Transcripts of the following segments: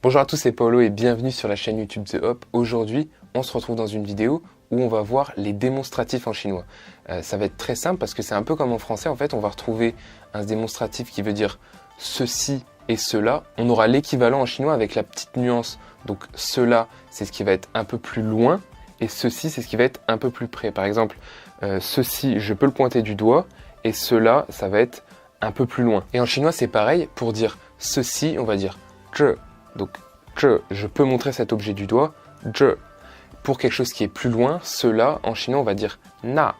Bonjour à tous, c'est Paolo et bienvenue sur la chaîne YouTube The Hop. Aujourd'hui, on se retrouve dans une vidéo où on va voir les démonstratifs en chinois. Ça va être très simple parce que c'est un peu comme en français. En fait, on va retrouver un démonstratif qui veut dire ceci et cela. On aura l'équivalent en chinois avec la petite nuance. Donc cela, c'est ce qui va être un peu plus loin et ceci, c'est ce qui va être un peu plus près. Par exemple, ceci, je peux le pointer du doigt et cela, ça va être un peu plus loin. Et en chinois, c'est pareil. Pour dire ceci, on va dire zhe. Donc, je peux montrer cet objet du doigt, zhe. Pour quelque chose qui est plus loin, cela, en chinois, on va dire na,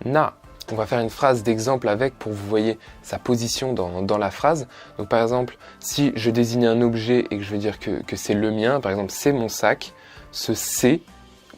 na. On va faire une phrase d'exemple avec pour que vous voyez sa position dans la phrase. Donc, par exemple, si je désigne un objet et que je veux dire que c'est le mien, par exemple, c'est mon sac, ce c'est,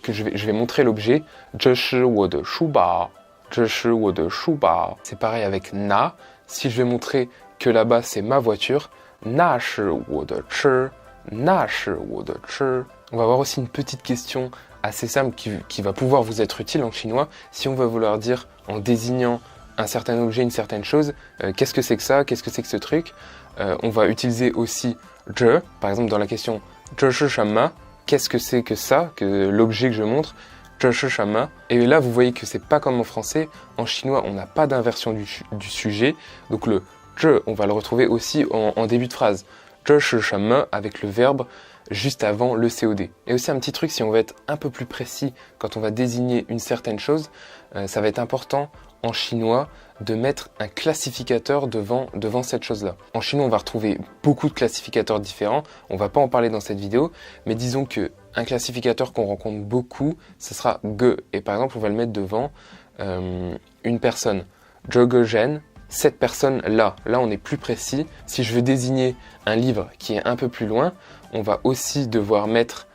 que je vais montrer l'objet, 这是我的书包, 这是我的书包. C'est pareil avec na. Si je vais montrer que là-bas, c'est ma voiture, 那是我的车, 那是我的车. On va voir aussi une petite question assez simple qui va pouvoir vous être utile en chinois. Si on va vouloir dire en désignant un certain objet, une certaine chose, qu'est-ce que c'est que ça, qu'est-ce que c'est que ce truc, on va utiliser aussi 这, par exemple dans la question 这是什么, qu'est-ce que c'est que ça, que l'objet que je montre, 这是什么. Et là vous voyez que c'est pas comme en français, en chinois on n'a pas d'inversion du sujet, donc le 这, on va le retrouver aussi en début de phrase. 这是什么 avec le verbe juste avant le COD. Et aussi un petit truc, si on veut être un peu plus précis quand on va désigner une certaine chose, ça va être important en chinois de mettre un classificateur devant cette chose-là. En chinois, on va retrouver beaucoup de classificateurs différents. On va pas en parler dans cette vidéo, mais disons que un classificateur qu'on rencontre beaucoup, ce sera ge. Et par exemple, on va le mettre devant une personne. 这个人, cette personne-là. Là, on est plus précis. Si je veux désigner un livre qui est un peu plus loin, on va aussi devoir mettre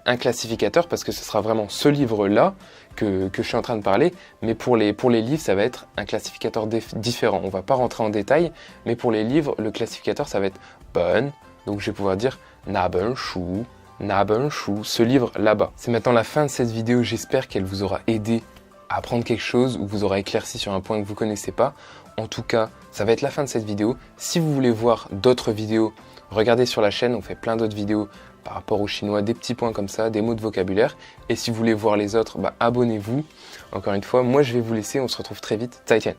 un classificateur parce que ce sera vraiment ce livre-là que je suis en train de parler. Mais pour les livres, ça va être un classificateur différent. On ne va pas rentrer en détail, mais pour les livres, le classificateur, ça va être bon. Donc, je vais pouvoir dire na ben shu, ce livre là-bas. C'est maintenant la fin de cette vidéo. J'espère qu'elle vous aura aidé à apprendre quelque chose ou vous aura éclairci sur un point que vous ne connaissez pas. En tout cas, ça va être la fin de cette vidéo. Si vous voulez voir d'autres vidéos, regardez sur la chaîne, on fait plein d'autres vidéos par rapport au chinois, des petits points comme ça, des mots de vocabulaire. Et si vous voulez voir les autres, abonnez-vous. Encore une fois, moi je vais vous laisser, on se retrouve très vite. 再见.